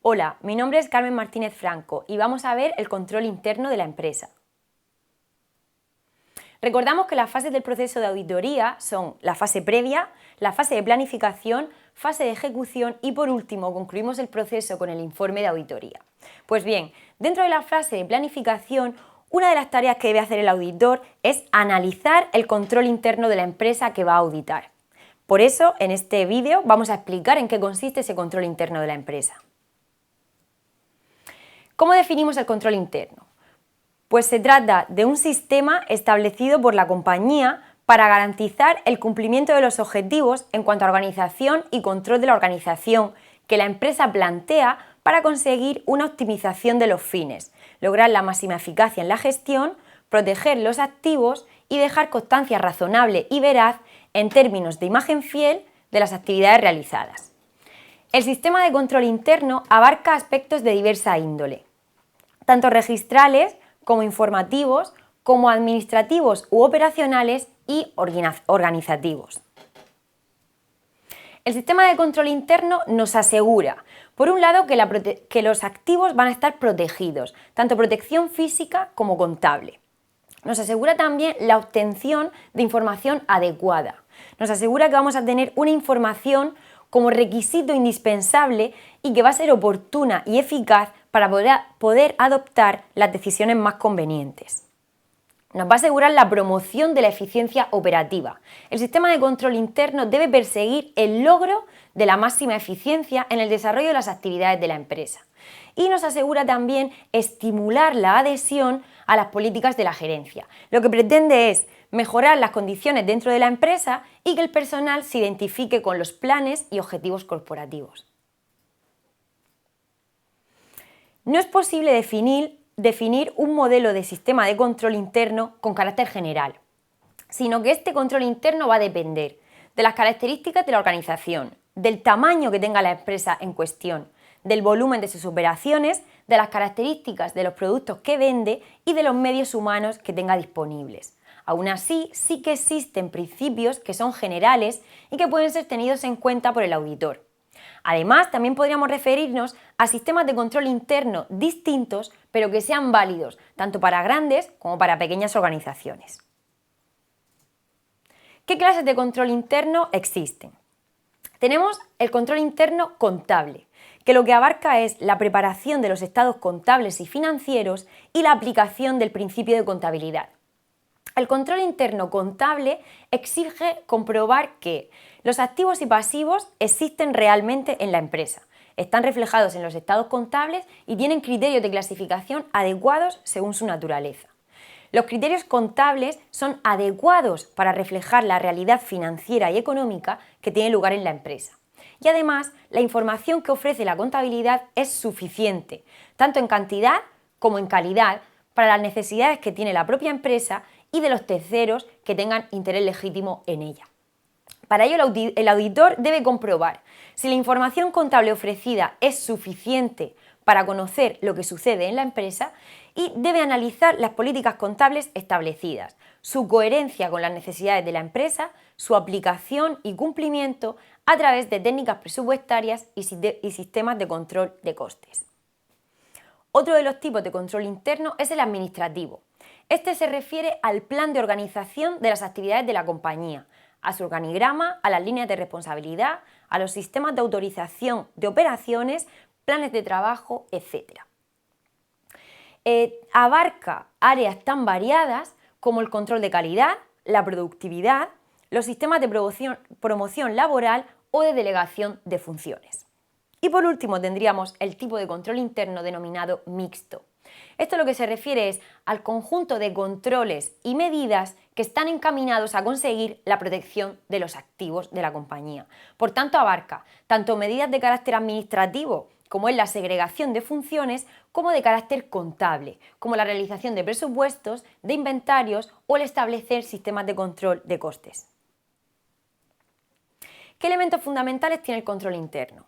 Hola, mi nombre es Carmen Martínez Franco y vamos a ver el control interno de la empresa. Recordamos que las fases del proceso de auditoría son la fase previa, la fase de planificación, fase de ejecución y por último concluimos el proceso con el informe de auditoría. Pues bien, dentro de la fase de planificación, una de las tareas que debe hacer el auditor es analizar el control interno de la empresa que va a auditar. Por eso, en este vídeo vamos a explicar en qué consiste ese control interno de la empresa. ¿Cómo definimos el control interno? Pues se trata de un sistema establecido por la compañía para garantizar el cumplimiento de los objetivos en cuanto a organización y control de la organización que la empresa plantea para conseguir una optimización de los fines, lograr la máxima eficacia en la gestión, proteger los activos y dejar constancia razonable y veraz en términos de imagen fiel de las actividades realizadas. El sistema de control interno abarca aspectos de diversa índole, tanto registrales como informativos, como administrativos u operacionales y organizativos. El sistema de control interno nos asegura, por un lado, que los activos van a estar protegidos, tanto protección física como contable. Nos asegura también la obtención de información adecuada. Nos asegura que vamos a tener una información como requisito indispensable y que va a ser oportuna y eficaz para poder adoptar las decisiones más convenientes. Nos va a asegurar la promoción de la eficiencia operativa. El sistema de control interno debe perseguir el logro de la máxima eficiencia en el desarrollo de las actividades de la empresa. Y nos asegura también estimular la adhesión a las políticas de la gerencia. Lo que pretende es mejorar las condiciones dentro de la empresa y que el personal se identifique con los planes y objetivos corporativos. No es posible definir un modelo de sistema de control interno con carácter general, sino que este control interno va a depender de las características de la organización, del tamaño que tenga la empresa en cuestión, del volumen de sus operaciones, de las características de los productos que vende y de los medios humanos que tenga disponibles. Aún así, sí que existen principios que son generales y que pueden ser tenidos en cuenta por el auditor. Además, también podríamos referirnos a sistemas de control interno distintos, pero que sean válidos tanto para grandes como para pequeñas organizaciones. ¿Qué clases de control interno existen? Tenemos el control interno contable, que lo que abarca es la preparación de los estados contables y financieros y la aplicación del principio de contabilidad. El control interno contable exige comprobar que los activos y pasivos existen realmente en la empresa, están reflejados en los estados contables y tienen criterios de clasificación adecuados según su naturaleza. Los criterios contables son adecuados para reflejar la realidad financiera y económica que tiene lugar en la empresa. Y además, la información que ofrece la contabilidad es suficiente, tanto en cantidad como en calidad, para las necesidades que tiene la propia empresa y de los terceros que tengan interés legítimo en ella. Para ello, el auditor debe comprobar si la información contable ofrecida es suficiente para conocer lo que sucede en la empresa y debe analizar las políticas contables establecidas, su coherencia con las necesidades de la empresa, su aplicación y cumplimiento a través de técnicas presupuestarias y sistemas de control de costes. Otro de los tipos de control interno es el administrativo. Este se refiere al plan de organización de las actividades de la compañía, a su organigrama, a las líneas de responsabilidad, a los sistemas de autorización de operaciones, planes de trabajo, etc. Abarca áreas tan variadas como el control de calidad, la productividad, los sistemas de promoción laboral o de delegación de funciones. Y por último tendríamos el tipo de control interno denominado mixto. Esto lo que se refiere es al conjunto de controles y medidas que están encaminados a conseguir la protección de los activos de la compañía. Por tanto, abarca tanto medidas de carácter administrativo, como es la segregación de funciones, como de carácter contable, como la realización de presupuestos, de inventarios o el establecer sistemas de control de costes. ¿Qué elementos fundamentales tiene el control interno?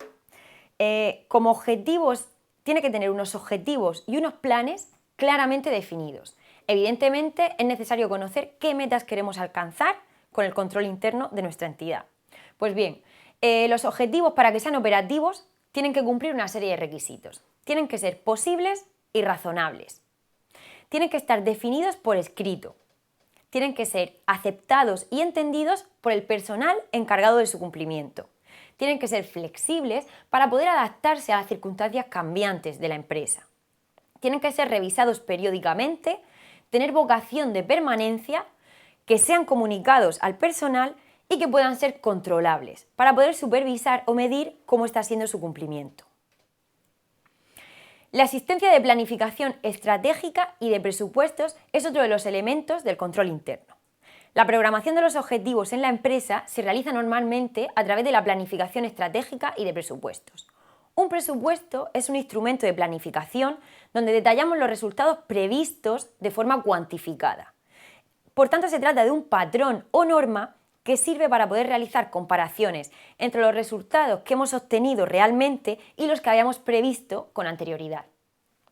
Como objetivos, tiene que tener unos objetivos y unos planes claramente definidos. Evidentemente, es necesario conocer qué metas queremos alcanzar con el control interno de nuestra entidad. Pues bien, los objetivos para que sean operativos tienen que cumplir una serie de requisitos. Tienen que ser posibles y razonables. Tienen que estar definidos por escrito. Tienen que ser aceptados y entendidos por el personal encargado de su cumplimiento. Tienen que ser flexibles para poder adaptarse a las circunstancias cambiantes de la empresa. Tienen que ser revisados periódicamente, tener vocación de permanencia, que sean comunicados al personal y que puedan ser controlables para poder supervisar o medir cómo está siendo su cumplimiento. La existencia de planificación estratégica y de presupuestos es otro de los elementos del control interno. La programación de los objetivos en la empresa se realiza normalmente a través de la planificación estratégica y de presupuestos. Un presupuesto es un instrumento de planificación donde detallamos los resultados previstos de forma cuantificada. Por tanto, se trata de un patrón o norma que sirve para poder realizar comparaciones entre los resultados que hemos obtenido realmente y los que habíamos previsto con anterioridad.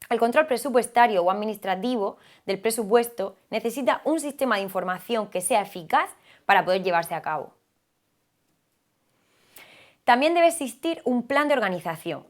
El control presupuestario o administrativo del presupuesto necesita un sistema de información que sea eficaz para poder llevarse a cabo. También debe existir un plan de organización.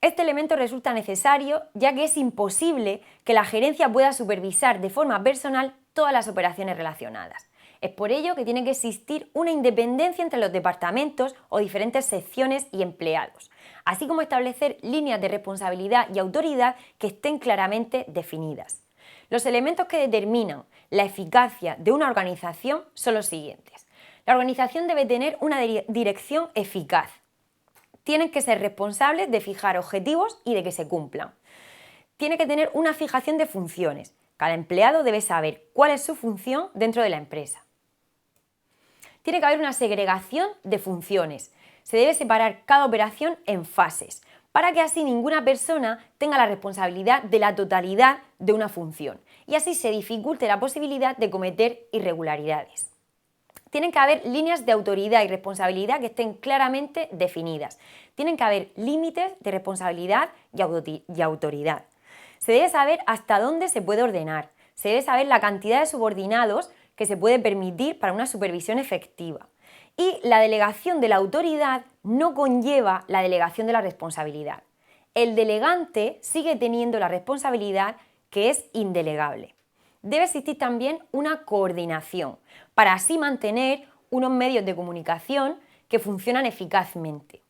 Este elemento resulta necesario ya que es imposible que la gerencia pueda supervisar de forma personal todas las operaciones relacionadas. Es por ello que tiene que existir una independencia entre los departamentos o diferentes secciones y empleados, así como establecer líneas de responsabilidad y autoridad que estén claramente definidas. Los elementos que determinan la eficacia de una organización son los siguientes. La organización debe tener una dirección eficaz. Tienen que ser responsables de fijar objetivos y de que se cumplan. Tiene que tener una fijación de funciones. Cada empleado debe saber cuál es su función dentro de la empresa. Tiene que haber una segregación de funciones. Se debe separar cada operación en fases, para que así ninguna persona tenga la responsabilidad de la totalidad de una función y así se dificulte la posibilidad de cometer irregularidades. Tienen que haber líneas de autoridad y responsabilidad que estén claramente definidas. Tienen que haber límites de responsabilidad y autoridad. Se debe saber hasta dónde se puede ordenar. Se debe saber la cantidad de subordinados que se puede permitir para una supervisión efectiva. Y la delegación de la autoridad no conlleva la delegación de la responsabilidad. El delegante sigue teniendo la responsabilidad que es indelegable. Debe existir también una coordinación para así mantener unos medios de comunicación que funcionan eficazmente.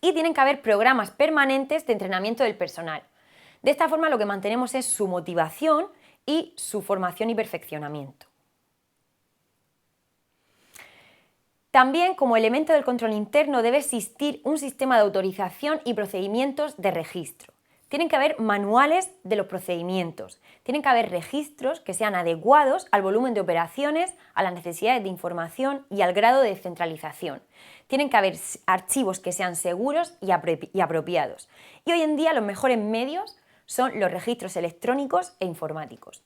Y tienen que haber programas permanentes de entrenamiento del personal. De esta forma lo que mantenemos es su motivación y su formación y perfeccionamiento. También, como elemento del control interno, debe existir un sistema de autorización y procedimientos de registro. Tienen que haber manuales de los procedimientos. Tienen que haber registros que sean adecuados al volumen de operaciones, a las necesidades de información y al grado de descentralización. Tienen que haber archivos que sean seguros y apropiados. Y hoy en día los mejores medios son los registros electrónicos e informáticos.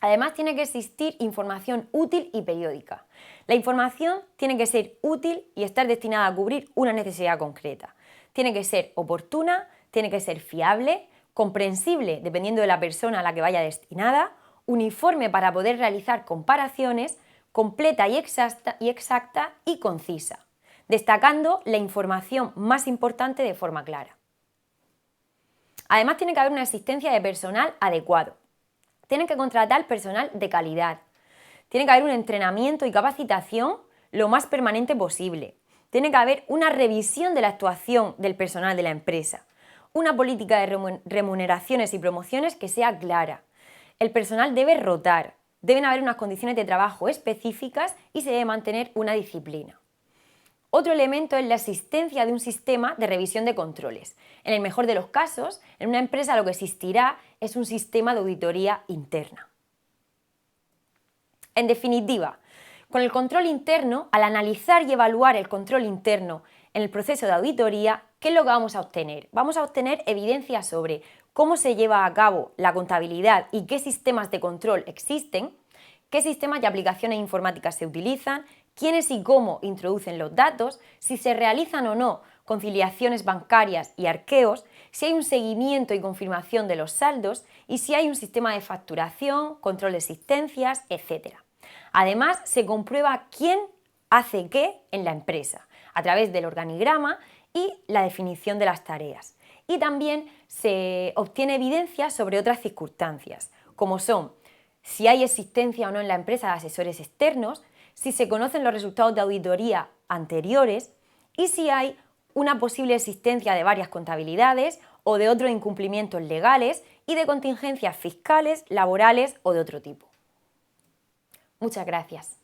Además, tiene que existir información útil y periódica. La información tiene que ser útil y estar destinada a cubrir una necesidad concreta. Tiene que ser oportuna, tiene que ser fiable, comprensible dependiendo de la persona a la que vaya destinada, uniforme para poder realizar comparaciones, completa y exacta y concisa, destacando la información más importante de forma clara. Además, tiene que haber una existencia de personal adecuado. Tienen que contratar personal de calidad. Tiene que haber un entrenamiento y capacitación lo más permanente posible. Tiene que haber una revisión de la actuación del personal de la empresa. Una política de remuneraciones y promociones que sea clara. El personal debe rotar. Deben haber unas condiciones de trabajo específicas y se debe mantener una disciplina. Otro elemento es la existencia de un sistema de revisión de controles. En el mejor de los casos, en una empresa lo que existirá es un sistema de auditoría interna. En definitiva, con el control interno, al analizar y evaluar el control interno en el proceso de auditoría, ¿qué es lo que vamos a obtener? Vamos a obtener evidencia sobre cómo se lleva a cabo la contabilidad y qué sistemas de control existen, qué sistemas y aplicaciones informáticas se utilizan, quiénes y cómo introducen los datos, si se realizan o no conciliaciones bancarias y arqueos, si hay un seguimiento y confirmación de los saldos y si hay un sistema de facturación, control de existencias, etc. Además, se comprueba quién hace qué en la empresa a través del organigrama y la definición de las tareas. Y también se obtiene evidencia sobre otras circunstancias, como son si hay existencia o no en la empresa de asesores externos, si se conocen los resultados de auditoría anteriores y si hay una posible existencia de varias contabilidades o de otros incumplimientos legales y de contingencias fiscales, laborales o de otro tipo. Muchas gracias.